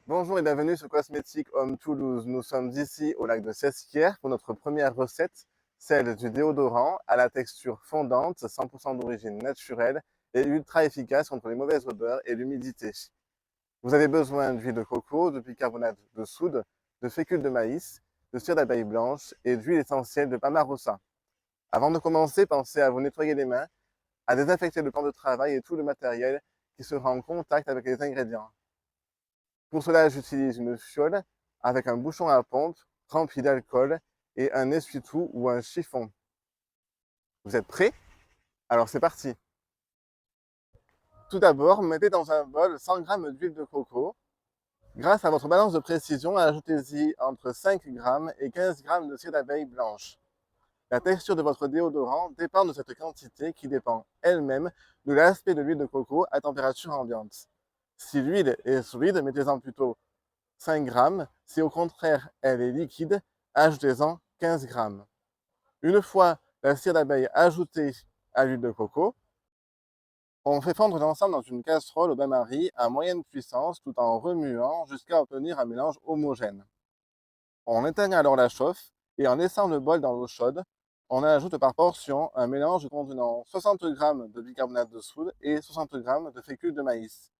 Bonjour et bienvenue sur Cosmétique Home Toulouse. Nous sommes ici au lac de Sesquières pour notre première recette, celle du déodorant à la texture fondante, 100% d'origine naturelle et ultra efficace contre les mauvaises odeurs et l'humidité. Vous avez besoin d'huile de coco, de bicarbonate de soude, de fécule de maïs, de cire d'abeille blanche et d'huile essentielle de Pamarosa. Avant de commencer, pensez à vous nettoyer les mains, à désinfecter le plan de travail et tout le matériel qui sera en contact avec les ingrédients. Pour cela, j'utilise une fiole avec un bouchon à pompe rempli d'alcool et un essuie-tout ou un chiffon. Vous êtes prêts? Alors c'est parti. Tout d'abord, mettez dans un bol 100 g d'huile de coco. Grâce à votre balance de précision, ajoutez-y entre 5 g et 15 g de cire d'abeille blanche. La texture de votre déodorant dépend de cette quantité qui dépend elle-même de l'aspect de l'huile de coco à température ambiante. Si l'huile est solide, mettez-en plutôt 5 grammes. Si au contraire elle est liquide, ajoutez-en 15 grammes. Une fois la cire d'abeille ajoutée à l'huile de coco, on fait fondre l'ensemble dans une casserole au bain-marie à moyenne puissance tout en remuant jusqu'à obtenir un mélange homogène. On éteint alors la chauffe et en laissant le bol dans l'eau chaude, on ajoute par portion un mélange contenant 60 g de bicarbonate de soude et 60 g de fécule de maïs.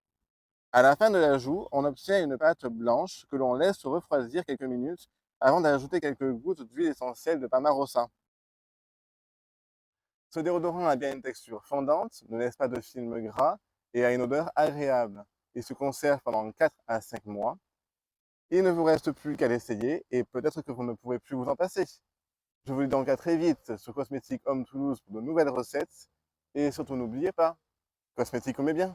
À la fin de l'ajout, on obtient une pâte blanche que l'on laisse refroidir quelques minutes avant d'ajouter quelques gouttes d'huile essentielle de Pamarosa. Ce déodorant a bien une texture fondante, ne laisse pas de film gras et a une odeur agréable. Il se conserve pendant 4 à 5 mois. Il ne vous reste plus qu'à l'essayer et peut-être que vous ne pourrez plus vous en passer. Je vous dis donc à très vite sur Cosmétique Home Toulouse pour de nouvelles recettes et surtout n'oubliez pas, cosmétique on est bien.